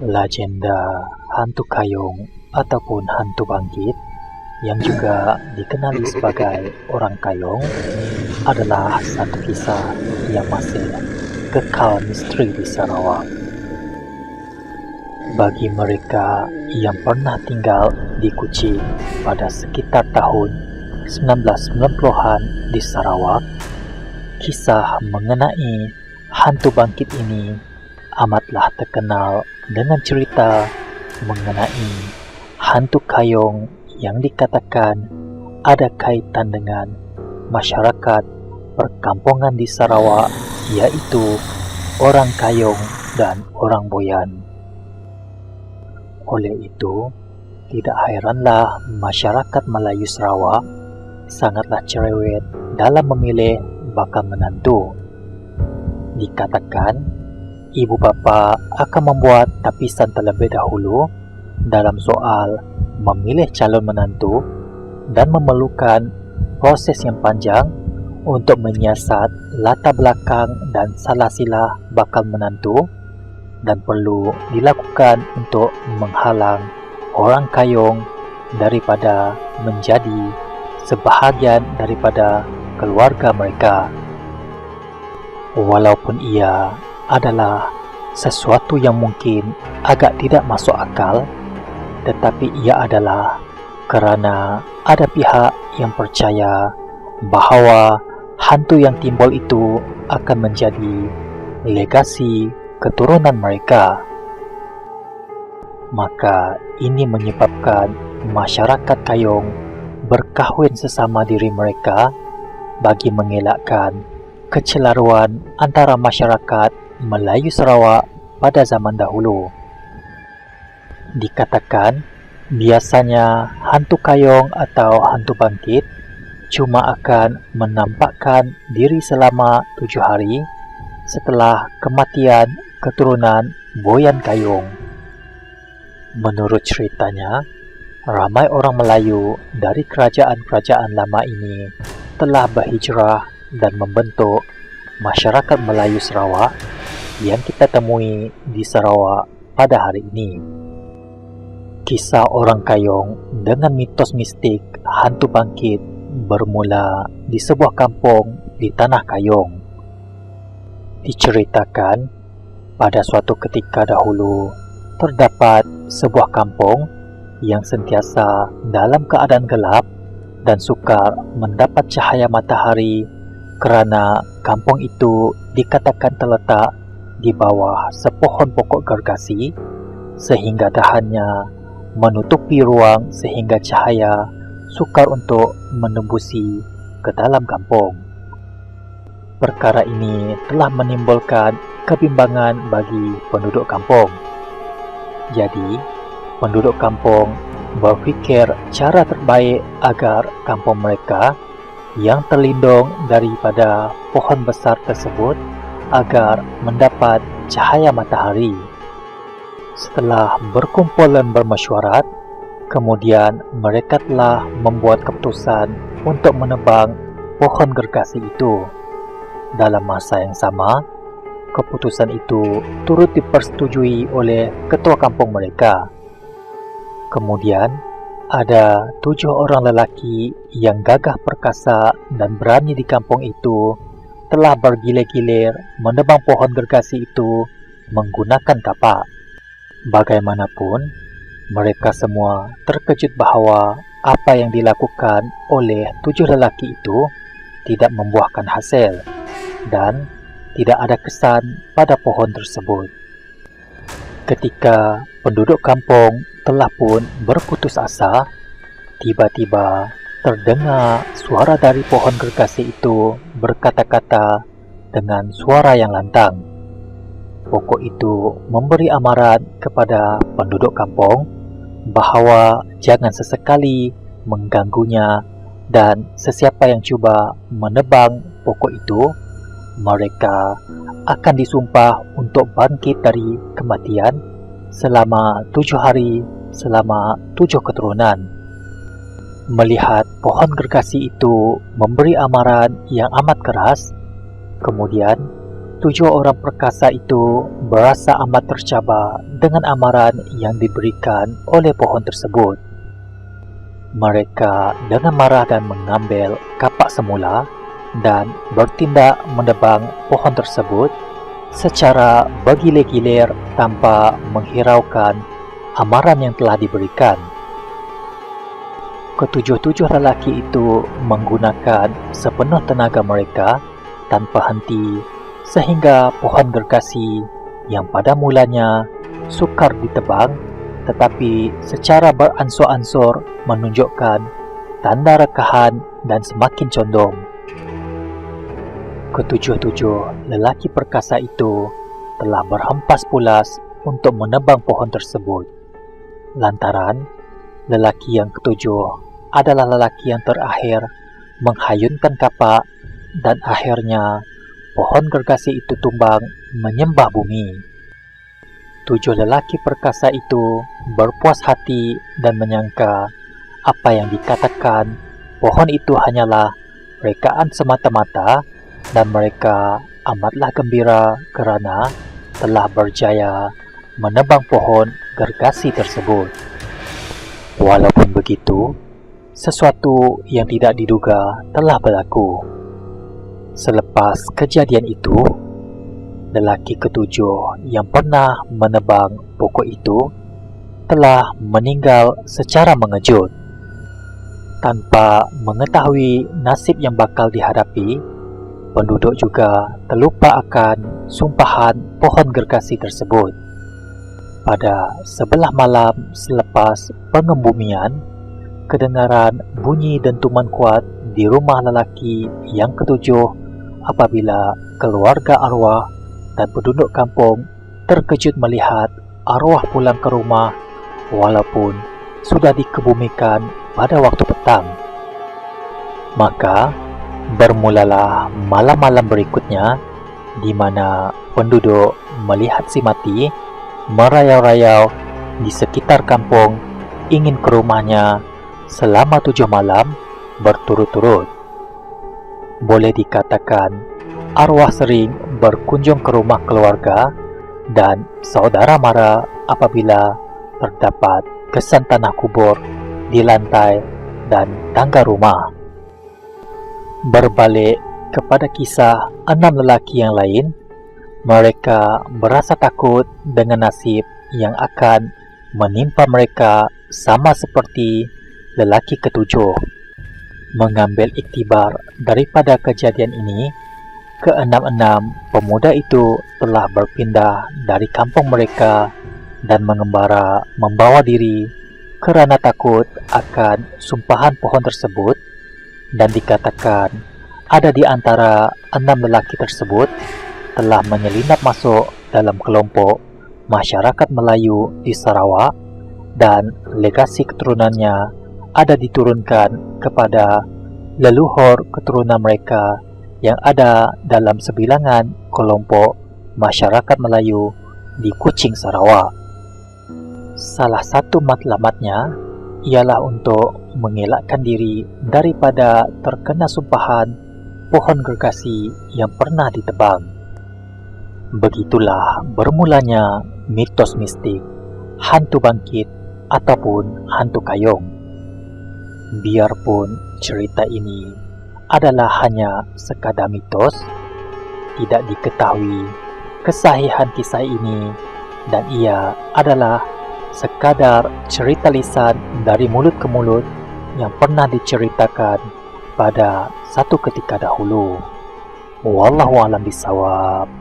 Legenda hantu kayong ataupun hantu bangkit yang juga dikenali sebagai orang kayong adalah satu kisah yang masih kekal misteri di Sarawak. Bagi mereka yang pernah tinggal di Kuching pada sekitar tahun 1990-an di Sarawak, kisah mengenai hantu bangkit ini amatlah terkenal dengan cerita mengenai hantu kayong yang dikatakan ada kaitan dengan masyarakat perkampungan di Sarawak, yaitu orang kayong dan orang boyan. Oleh itu, tidak heranlah masyarakat Melayu Sarawak sangatlah cerewet dalam memilih bakal menantu. Dikatakan, ibu bapa akan membuat tapisan terlebih dahulu dalam soal memilih calon menantu dan memerlukan proses yang panjang untuk menyiasat latar belakang dan salah silah bakal menantu, dan perlu dilakukan untuk menghalang orang kayong daripada menjadi sebahagian daripada keluarga mereka. Walaupun ia adalah sesuatu yang mungkin agak tidak masuk akal, tetapi ia adalah kerana ada pihak yang percaya bahawa hantu yang timbul itu akan menjadi legasi keturunan mereka. Maka ini menyebabkan masyarakat kayong berkahwin sesama diri mereka bagi mengelakkan kecelaruan antara masyarakat Melayu Sarawak pada zaman dahulu. Dikatakan, biasanya hantu kayong atau hantu bangkit cuma akan menampakkan diri selama 7 hari setelah kematian keturunan boyan kayong. Menurut ceritanya, ramai orang Melayu dari kerajaan-kerajaan lama ini telah berhijrah dan membentuk masyarakat Melayu Sarawak yang kita temui di Sarawak pada hari ini. Kisah orang kayong dengan mitos mistik hantu bangkit bermula di sebuah kampung di Tanah Kayong. Diceritakan, pada suatu ketika dahulu terdapat sebuah kampung yang sentiasa dalam keadaan gelap dan sukar mendapat cahaya matahari kerana kampung itu dikatakan terletak di bawah sepohon pokok gergasi sehingga dahannya menutupi ruang sehingga cahaya sukar untuk menembusi ke dalam kampung. Perkara ini telah menimbulkan kebimbangan bagi penduduk kampung. Jadi, penduduk kampung berfikir cara terbaik agar kampung mereka yang terlindung daripada pohon besar tersebut agar mendapat cahaya matahari. Setelah berkumpul dan bermesyuarat, kemudian mereka telah membuat keputusan untuk menebang pohon gergasi itu. Dalam masa yang sama, keputusan itu turut dipersetujui oleh ketua kampung mereka. Kemudian, ada 7 orang lelaki yang gagah perkasa dan berani di kampung itu telah bergilir-gilir menebang pohon gergasi itu menggunakan kapak. Bagaimanapun, mereka semua terkejut bahawa apa yang dilakukan oleh 7 lelaki itu tidak membuahkan hasil dan tidak ada kesan pada pohon tersebut. Ketika penduduk kampung telah pun berputus asa, tiba-tiba terdengar suara dari pohon gergasi itu berkata-kata dengan suara yang lantang. Pokok itu memberi amaran kepada penduduk kampung bahawa jangan sesekali mengganggunya, dan sesiapa yang cuba menebang pokok itu, mereka akan disumpah untuk bangkit dari kematian selama 7 hari selama 7 keturunan. Melihat pohon gergasi itu memberi amaran yang amat keras, kemudian Ketujuh orang perkasa itu berasa amat tercabar dengan amaran yang diberikan oleh pohon tersebut. Mereka dengan marah dan mengambil kapak semula dan bertindak menebang pohon tersebut secara bergilir-gilir tanpa menghiraukan amaran yang telah diberikan. Ketujuh-tujuh lelaki itu menggunakan sepenuh tenaga mereka tanpa henti sehingga pohon gergasi yang pada mulanya sukar ditebang tetapi secara beransur-ansur menunjukkan tanda rekahan dan semakin condong. Ketujuh-tujuh lelaki perkasa itu telah berhempas pulas untuk menebang pohon tersebut. Lantaran lelaki yang ketujuh adalah lelaki yang terakhir menghayunkan kapak dan akhirnya pohon gergasi itu tumbang menyembah bumi. Tujuh lelaki perkasa itu berpuas hati dan menyangka apa yang dikatakan pohon itu hanyalah rekaan semata-mata dan mereka amatlah gembira kerana telah berjaya menebang pohon gergasi tersebut. Walaupun begitu, sesuatu yang tidak diduga telah berlaku. Selepas kejadian itu, lelaki ketujuh yang pernah menebang pokok itu telah meninggal secara mengejut. Tanpa mengetahui nasib yang bakal dihadapi, penduduk juga terlupa akan sumpahan pohon gergasi tersebut. Pada sebelah malam selepas pengembumian, kedengaran bunyi dentuman kuat di rumah lelaki yang ketujuh apabila keluarga arwah dan penduduk kampung terkejut melihat arwah pulang ke rumah walaupun sudah dikebumikan pada waktu petang. Maka bermulalah malam-malam berikutnya di mana penduduk melihat si mati merayau-rayau di sekitar kampung ingin ke rumahnya selama 7 malam berturut-turut. Boleh dikatakan arwah sering berkunjung ke rumah keluarga dan saudara mara apabila terdapat kesan tanah kubur di lantai dan tangga rumah. Berbalik kepada kisah 6 lelaki yang lain, mereka berasa takut dengan nasib yang akan menimpa mereka sama seperti lelaki ketujuh. Mengambil iktibar daripada kejadian ini, keenam-enam pemuda itu telah berpindah dari kampung mereka dan mengembara membawa diri kerana takut akan sumpahan pohon tersebut, dan dikatakan ada di antara 6 lelaki tersebut telah menyelinap masuk dalam kelompok masyarakat Melayu di Sarawak dan legasi keturunannya ada diturunkan kepada leluhur keturunan mereka yang ada dalam sebilangan kelompok masyarakat Melayu di Kuching, Sarawak. Salah satu matlamatnya ialah untuk mengelakkan diri daripada terkena sumpahan pohon gergasi yang pernah ditebang. Begitulah bermulanya mitos mistik, hantu bangkit ataupun hantu kayong. Biarpun cerita ini adalah hanya sekadar mitos, tidak diketahui kesahihan kisah ini dan ia adalah sekadar cerita lisan dari mulut ke mulut yang pernah diceritakan pada satu ketika dahulu. Wallahu a'lam bishawab.